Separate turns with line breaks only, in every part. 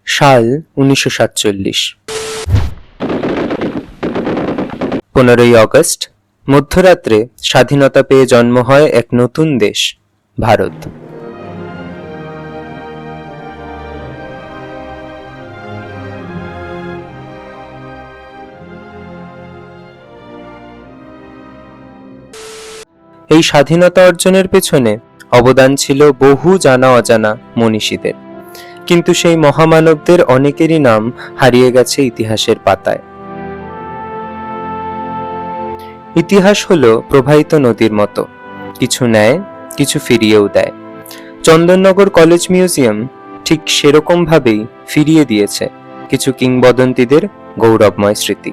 সাল 1947। 15ই অগস্ট মধ্যরাত্রে স্বাধীনতা পেয়ে জন্ম হয় এক নতুন দেশ, ভারত। এই স্বাধীনতা অর্জনের পেছনে অবদান ছিল বহু জানা অজানা মনীষীদের, কিন্তু সেই মহামানবদের অনেকেরই নাম হারিয়ে গেছে ইতিহাসের পাতায়। ইতিহাস হলো প্রবাহিত নদীর মতো, কিছু নেয়, কিছু ফিরিয়েও দেয়। চন্দননগর কলেজ মিউজিয়াম ঠিক সেরকম ভাবেই ফিরিয়ে দিয়েছে কিছু কিংবদন্তিদের গৌরবময় স্মৃতি।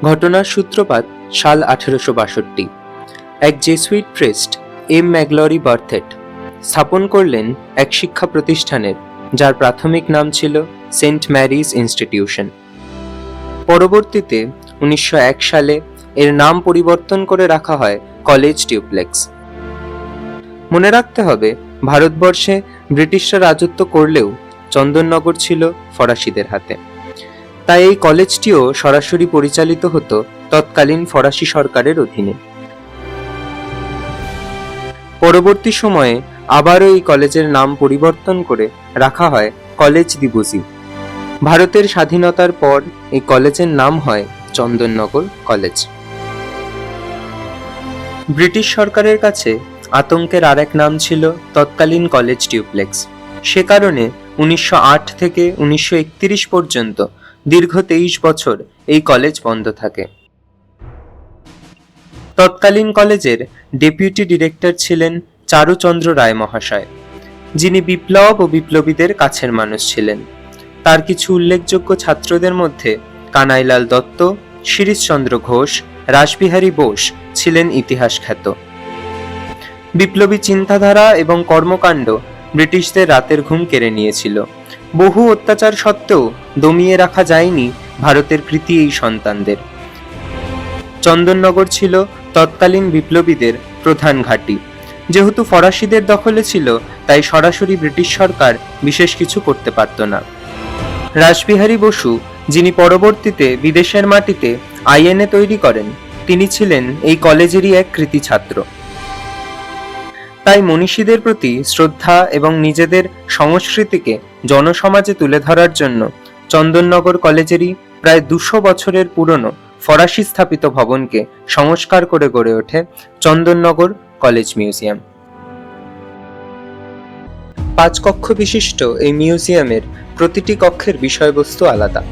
ঘটনার সূত্রপাত সাল 1862। এক জেসুইট প্রিস্ট এম ম্যাগলরি বার্থেট স্থাপন করলেন এক শিক্ষা প্রতিষ্ঠানের, যার প্রাথমিক নাম ছিল সেন্ট ম্যারিজ ইনস্টিটিউশন। পরবর্তীতে 1901 সালে এর নাম পরিবর্তন করে রাখা হয় কলেজ ডিউপ্লেক্স। মনে রাখতে হবে, ভারতবর্ষে ব্রিটিশরা রাজত্ব করলেও চন্দননগর ছিল ফরাসিদের হাতে, তাই এই কলেজটিও সরাসরি পরিচালিত হতো তৎকালীন ফরাসি সরকারের অধীনে। পরবর্তী সময়ে আবারও এই কলেজের নাম পরিবর্তন করে রাখা হয় কলেজ দিবসি। ভারতের স্বাধীনতার পর এই কলেজের নাম হয় চন্দননগর কলেজ। ব্রিটিশ সরকারের কাছে আতঙ্কের আরেক নাম ছিল তৎকালীন কলেজ ডিউপ্লেক্স। সে কারণে 1908 থেকে 1931 পর্যন্ত দীর্ঘ 23 বছর এই কলেজ বন্ধ থাকে। তৎকালীন কলেজের ডেপুটি ডিরেক্টর ছিলেন চারুচন্দ্র রায় মহাশয়, যিনি বিপ্লব ও বিপ্লবীদের কাছের মানুষ ছিলেন। তার কিছু উল্লেখযোগ্য ছাত্রদের মধ্যে কানাইলাল দত্ত, শিরিশচন্দ্র ঘোষ, রাসবিহারী বোস ছিলেন ইতিহাস খ্যাত। বিপ্লবী চিন্তাধারা এবং কর্মকাণ্ড ব্রিটিশদের রাতের ঘুম কেড়ে নিয়েছিল। বহু অত্যাচার সত্ত্বেও দমিয়ে রাখা যায়নি ভারতের কৃতি এই সন্তানদের। চন্দননগর ছিল তৎকালীন বিপ্লবীদের প্রধান ঘাঁটি। যেহেতু ফরাসিদের দখলে ছিল, তাই সরাসরি ব্রিটিশ সরকার বিশেষ কিছু করতে পারত না। রাসবিহারী বসু, যিনি পরবর্তীতে বিদেশের মাটিতে আইএনএ তৈরি করেন, তিনি ছিলেন এই কলেজেরই এক কৃতি ছাত্র। তাই মনীষীদের প্রতি শ্রদ্ধা এবং নিজেদের সংস্কৃতিকে জনসমাজে তুলে ধরার জন্য চন্দননগর কলেজেরই প্রায় 200 বছরের পুরনো ফরাসি স্থাপিত ভবনকে সংস্কার করে গড়ে ওঠে চন্দননগর কলেজ মিউজিয়াম। 5 কক্ষ বিশিষ্ট এই মিউজিয়ামের প্রতিটি কক্ষের বিষয়বস্তু আলাদা।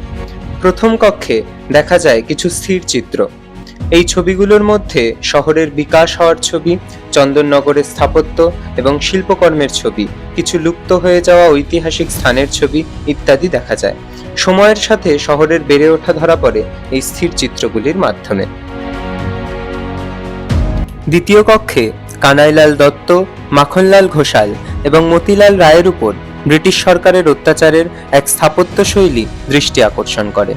প্রথম কক্ষে দেখা যায় কিছু স্থির চিত্র। এই ছবিগুলোর মধ্যে শহরের বিকাশ হওয়ার ছবি, চন্দননগরের স্থাপত্য এবং শিল্পকর্মের ছবি, কিছু লুপ্ত হয়ে যাওয়া ঐতিহাসিক স্থানের ছবি ইত্যাদি দেখা যায়। সময়ের সাথে শহরের বেড়ে ওঠা ধরা পড়ে এই স্থির চিত্রগুলির মাধ্যমে। দ্বিতীয় কক্ষে কানাইলাল দত্ত, মাখনলাল ঘোষাল এবং মতিলাল রায়ের উপর ব্রিটিশ সরকারের অত্যাচারের এক স্থাপত্য শৈলী দৃষ্টি আকর্ষণ করে।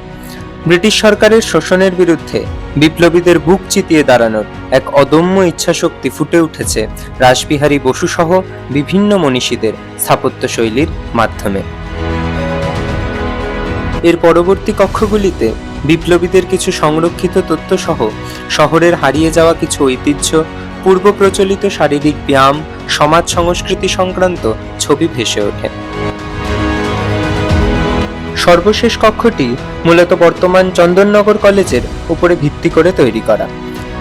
ব্রিটিশ সরকারের শোষণের বিরুদ্ধে বিপ্লবীদের বুক চিতিয়ে দাঁড়ানোর এক অদম্য ইচ্ছাশক্তি ফুটে উঠেছে রাসবিহারী বসু সহ বিভিন্ন মনীষীদের স্থাপত্য শৈলীর মাধ্যমে। এর পরবর্তী কক্ষগুলিতে বিপ্লবীদের কিছু সংরক্ষিত তথ্য সহ শহরের হারিয়ে যাওয়া কিছু ঐতিহ্য, পূর্ব প্রচলিত শারীরিক ব্যায়াম, সমাজ সংস্কৃতি সংক্রান্ত ছবি ভেসে ওঠে। সর্বশেষ কক্ষটি মূলত বর্তমান চন্দননগর কলেজের উপরে ভিত্তি করে তৈরি করা।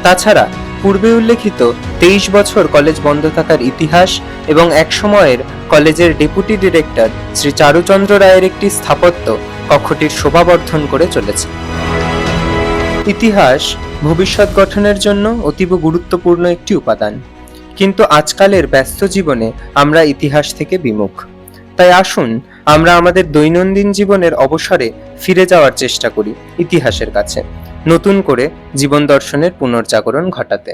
তাছাড়া পূর্বে উল্লেখিত 23 বছর কলেজ বন্ধ থাকার ইতিহাস এবং এক সময়ের কলেজের ডেপুটি ডিরেক্টর শ্রী চারুচন্দ্র রায়ের একটি স্থাপত্য কক্ষটির শোভাবর্ধন করে চলেছে। ইতিহাস ভবিষ্যৎ গঠনের জন্য অতীব গুরুত্বপূর্ণ একটি উপাদান, কিন্তু আজকালের ব্যস্ত জীবনে আমরা ইতিহাস থেকে বিমুখ। তাই আসুন আমরা আমাদের দৈনন্দিন জীবনের অবসরে ফিরে যাওয়ার চেষ্টা করি ইতিহাসের কাছে, নতুন করে জীবন দর্শনের পুনর্জাগরণ ঘটাতে।